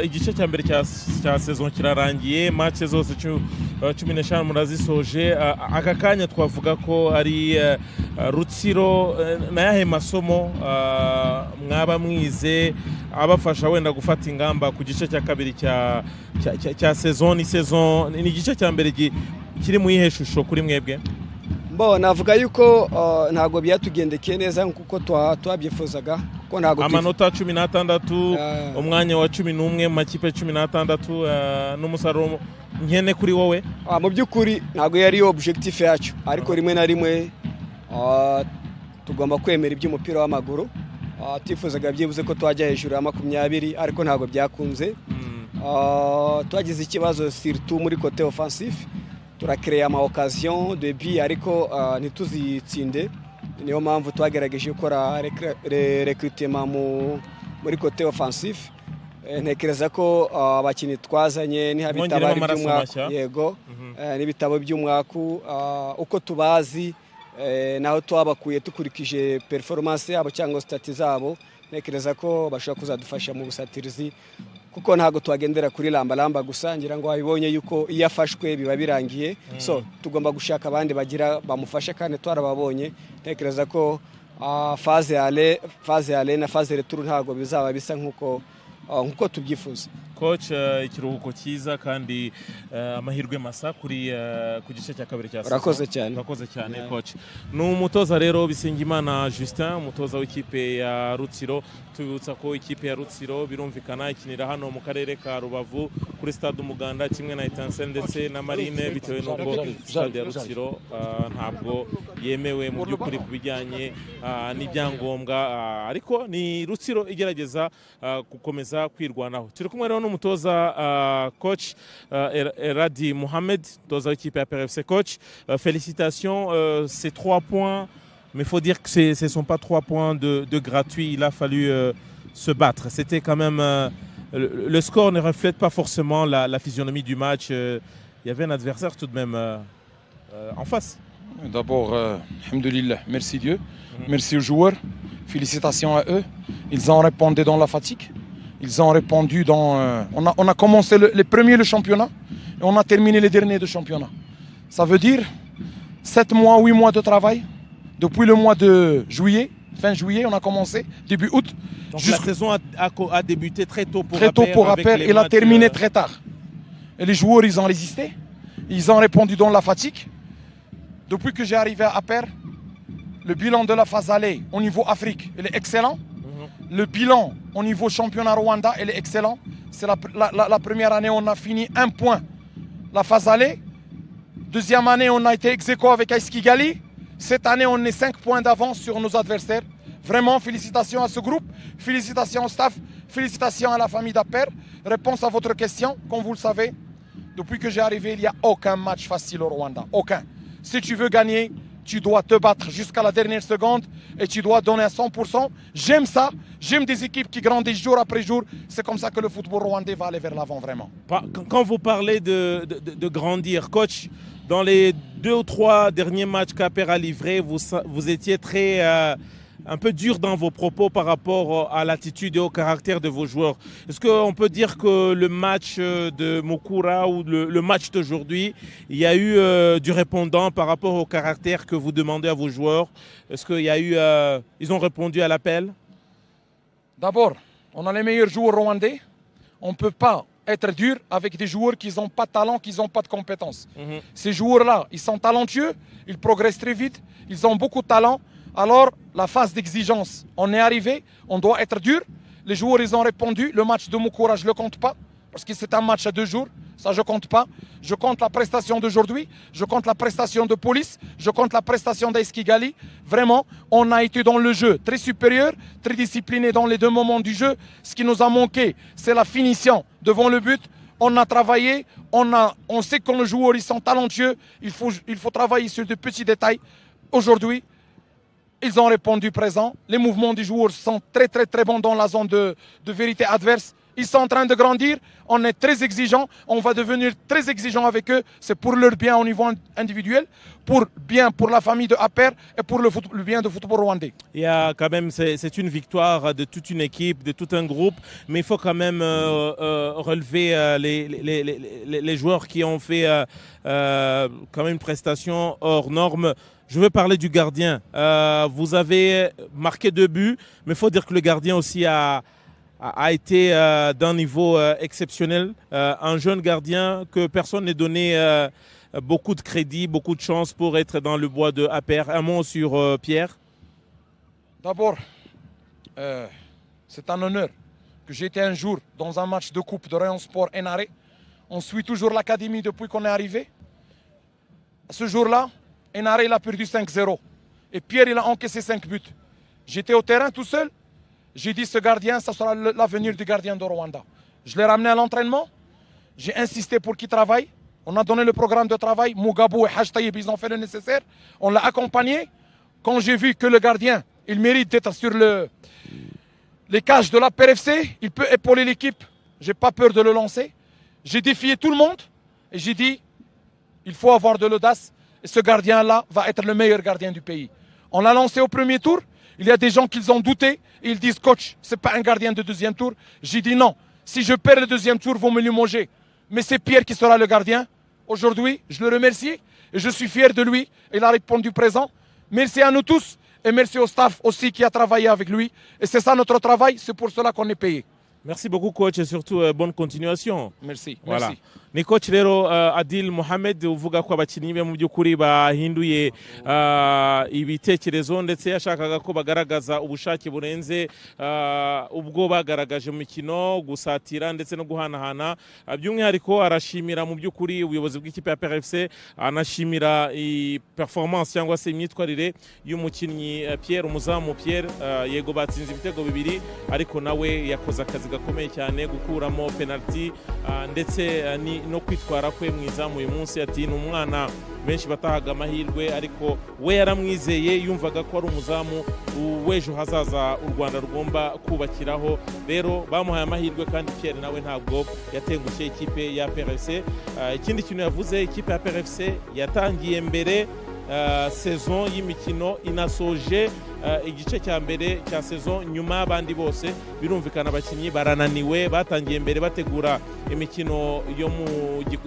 igice cya mbere cya saison kirarangiye, match zose 15 murazisoje. Aka kanya twavuga ko ari Rutsiro, nayahe masomo mwaba mwize abafasha wenda gufata ingamba ku gice cya kabiri cya saison? Ni igice cya mbere kiri mu yihe shusho kuri mwebwe? Navuga yuko ntabwo byatugendekeye neza nkuko twabyifuzaga, ko ntabwo amanota 16 umwanya wa 11 mu makipe 16 n'umusaruro nkene kuri wowe. Mu by'ukuri ntabwo yari objectif yacu, ariko rimwe na rimwe tugomba kwemera iby'umupira w'amaguru. Tifuzaga byibuze ko twajya hejuru ya 20, ariko ntabwo byakunze. Twagize ikibazo surtout muri côté offensif, turakreya ama occasion de but ariko ntituzitsinde. Niyo mpamvu twagerageje gukora recrutement muri côté offensif. Ntekereza ko abakinnyi twazanye n'ihabitabari by'umwaka, yego, n'ibitabo by'umwaka uko tubazi, naho twabakuye tukurikije performance yabo cyangwa stati zabo. Ntekereza ko bashobora kuzadufasha mu busatirizi, kuko ntago twagendera kuri lamba gusa. Ngira ngo abibonye yuko iyo afashwe biba birangiye, so tugomba gushaka abandi bagira bamufashe, kandi twarababonye. Ntekereza ko phase ale na phase retour ntago bizaba bisa nkuko tubyifuza. Coach, ikiruhuko cyiza kandi amahirwe masa ku gice cya kabiri cya saison. Urakoze cyane coach. Ni umutoza rero Bisengimana Justin, umutoza w'ikipe ya Rutsiro. Tubibutsa ko ikipe ya Rutsiro birumvikana ikinira hano mu karere ka Rubavu kuri stade Umuganda, kimwe na Etincelle ndetse na Marine, bitewe n'ubwo stade ya Rutsiro ntabwo yemewe mu by'ukuri ku bijyanye n'ibyangombwa, ariko ni Rutsiro igerageza gukomeza kwirwanaho. Turi kumwe rero n'umutoza coach Eradi Mohamed, toza w'ikipe ya PRFC. Coach, félicitations, ces 3 points, mais il faut dire que ce ne sont pas 3 points de gratuit. Il a fallu se battre. C'était quand même le score ne reflète pas forcément la physionomie du match. Il y avait un adversaire tout de même en face. D'abord, alhamdoulilah, merci Dieu, merci aux joueurs, félicitations à eux. Ils ont répondu dans la fatigue. Ils ont répondu dans... on a commencé les premiers le championnat et on a terminé les derniers de championnat. Ça veut dire 7 mois, 8 mois de travail. Depuis le mois de juillet, fin juillet, on a commencé, début août. Donc la saison a débuté très tôt pour Appert et a terminé très tard. Et les joueurs, ils ont résisté. Ils ont répondu dans la fatigue. Depuis que j'ai arrivé à Appert, le bilan de la phase allée au niveau Afrique, il est excellent. Le bilan au niveau championnat Rwanda, il est excellent. C'est la première année, on a fini 1 point la phase allée. Deuxième année, on a été ex-aequo avec AS Kigali. Cette année, on est 5 points d'avance sur nos adversaires. Vraiment, félicitations à ce groupe, félicitations au staff, félicitations à la famille d'Appert. Réponse à votre question, comme vous le savez, depuis que j'ai arrivé, il n'y a aucun match facile au Rwanda. Aucun. Si tu veux gagner, tu dois te battre jusqu'à la dernière seconde et tu dois donner à 100%. J'aime ça. J'aime des équipes qui grandissent jour après jour. C'est comme ça que le football rwandais va aller vers l'avant, vraiment. Quand vous parlez de grandir, coach, dans les 2 ou 3 derniers matchs qu'Appert a livrés, vous étiez très... un peu dur dans vos propos par rapport à l'attitude et au caractère de vos joueurs. Est-ce qu'on peut dire que le match de Mukura ou le match d'aujourd'hui, il y a eu du répondant par rapport au caractère que vous demandez à vos joueurs? Est-ce qu'il y a eu... ils ont répondu à l'appel? D'abord, on a les meilleurs joueurs rwandais. On ne peut pas être dur avec des joueurs qui n'ont pas de talent, qui n'ont pas de compétences. Ces joueurs-là, ils sont talentueux, ils progressent très vite, ils ont beaucoup de talent. Alors, la phase d'exigence, on est arrivé, on doit être dur. Les joueurs, ils ont répondu. Le match de Mukura, je ne le compte pas, parce que c'est un match à 2 jours. Ça, je ne compte pas. Je compte la prestation d'aujourd'hui, je compte la prestation de Police, je compte la prestation d'AS Kigali. Vraiment, on a été dans le jeu très supérieur, très discipliné dans les 2 moments du jeu. Ce qui nous a manqué, c'est la finition devant le but. On a travaillé, on sait que nos joueurs, ils sont talentueux. Il faut travailler sur de petits détails. Aujourd'hui, ils ont répondu présent. Les mouvements des joueurs sont très très très bons dans la zone de vérité adverse. Ils sont en train de grandir. On est très exigeants. On va devenir très exigeants avec eux. C'est pour leur bien au niveau individuel, pour la famille de Aper et pour le bien du football rwandais. Il y a quand même, c'est une victoire de toute une équipe, de tout un groupe, mais il faut quand même relever les joueurs qui ont fait quand même une prestation hors norme. Je veux parler du gardien. Vous avez marqué 2 buts, mais il faut dire que le gardien aussi a été d'un niveau exceptionnel. Un jeune gardien que personne n'est donné beaucoup de crédit, beaucoup de chance pour être dans le bois de Aper. Un mot sur Pierre. D'abord, c'est un honneur que j'ai été un jour dans un match de coupe de Rayon Sport Enaré. On suit toujours l'académie depuis qu'on est arrivé. Ce jour-là, Enaré il a perdu 5-0. Et Pierre il a encaissé 5 buts. J'étais au terrain tout seul. J'ai dit ce gardien, ça sera l'avenir du gardien de Rwanda. Je l'ai ramené à l'entraînement. J'ai insisté pour qu'il travaille. On a donné le programme de travail. Mougabou et Haj Taïb, ils ont fait le nécessaire. On l'a accompagné. Quand j'ai vu que le gardien, il mérite d'être sur les cages de la PRFC, il peut épauler l'équipe. Je n'ai pas peur de le lancer. J'ai défié tout le monde. Et j'ai dit, il faut avoir de l'audace. Et ce gardien-là va être le meilleur gardien du pays. On l'a lancé au premier tour. Il y a des gens qui ont douté. Et ils disent, coach, ce n'est pas un gardien de deuxième tour. J'ai dit non. Si je perds le deuxième tour, vous me limoger. Mais c'est Pierre qui sera le gardien. Aujourd'hui, je le remercie. Et je suis fier de lui. Il a répondu présent. Merci à nous tous. Et merci au staff aussi qui a travaillé avec lui. Et c'est ça notre travail. C'est pour cela qu'on est payé. Merci beaucoup coach et surtout bonne continuation. Merci. Voilà. Merci. Ni coach rero Adil Mohamed uvuga ko abakinnyi be mu by'ukuri bahinduye ibitekerezo ndetse yashakaga ko bagaragaza ubushake burenze ubwo bagaragaje mu mikino gusatira ndetse no guhanahana by'umwihariko arashimira mu by'ukuri ubuyobozi bw'ikipe ya PRFC anashimira performance cyangwa se imyitwarire y'umukinnyi Pierre umuzamu Pierre yego batsinze ibitego 2 ariko nawe yakoze akazi gakomeye cyane gukuramo penalty ndetse no kwitwara kwe mu izamu uyu munsi ati ni umwana benshi batahaga amahirwe ariko we yaramwizeye yumvaga ko ari umuzamu w'ejo hazaza u Rwanda rugomba kubakiraho rero bamuhaye amahirwe kandi Pierre nawe ntabwo yatengushye ikipe ya PRFC ikindi kintu yavuze ikipe ya PRFC yatangiye mbere saison y'imikino inasoje igice cya mbere cya saison nyuma y'abandi bose birumvikana abakinnyi barananiwe batangiye mbere bategura imikino yo mu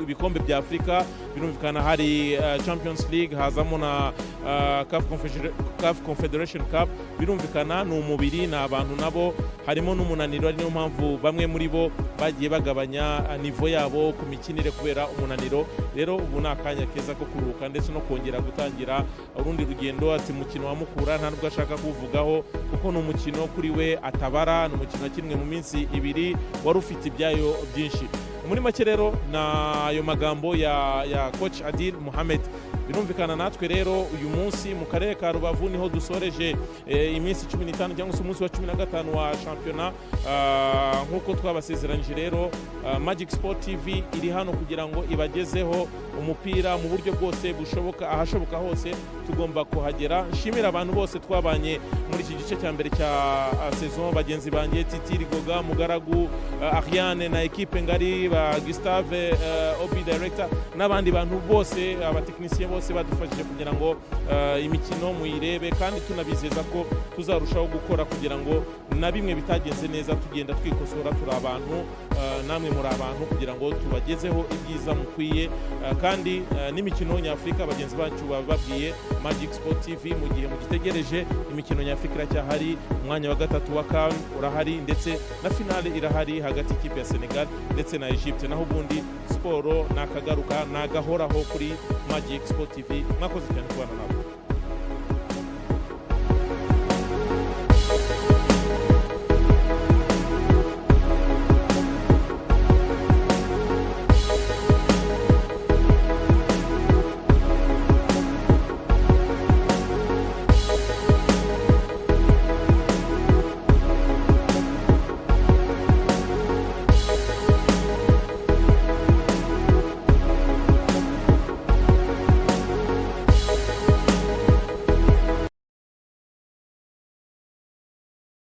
bikombe bya Afrika birumvikana hari Champions League hazamo na CAF Confederation Cup birumvikana ni umubiri na abantu nabo harimo n'umunaniro niyo mpamvu bamwe muri bo bagiye bagabanya niveau yabo ku mikinire kubera umunaniro rero ubu nakanya keza ko kuruhuka ndetse no kongera gutangira urundi rugendo ati mukino wa Mukura nta nubwo ashaka kuvugaho kuko ni umukino kuri we atabara ni umukino kimwe mu minsi 2 wari ufite ibyayo byinshi muri make rero nayo magambo ya coach Adil Mohamed birumvikana natwe rero uyu munsi mu karere ka Rubavu niho dusoreje iminsi 15 cyangwa se umunsi wa 15 wa championnat nkuko twabasezeranyije rero Magic Sport TV iri hano kugira ngo ibagezeho umupira mu buryo bwose bushoboka ahashoboka hose tugomba kuhagera nshimira abantu bose twabanye muri iki gice cya mbere cya saison bagenzi banjye Titi Rigoga Mugaragu Ariane na equipe ngari ba Gustave Obi director n'abandi bantu bose abateknisien bose badufashije kugira ngo imikino muyirebe kandi tunabizeza ko tuzarushaho gukora kugira ngo na bimwe bitagenze neza tugenda twikosora turi abantu namwe muri abantu kugira ngo tubagezeho ibyiza mukwiye kandi n'imikino nyafrika bagenzi bacu bababwiye Magic Sport TV mu gihe mugitegereje imikino nyafrika iracyahari umwanya wa 3 wa CAN urahari ndetse na finale irahari hagati y'ikipe ya Senegal ndetse na Egypte naho ubundi sport nakagaruka nagahoraho kuri Magic Sport TV mwakoze cyane kubana nabo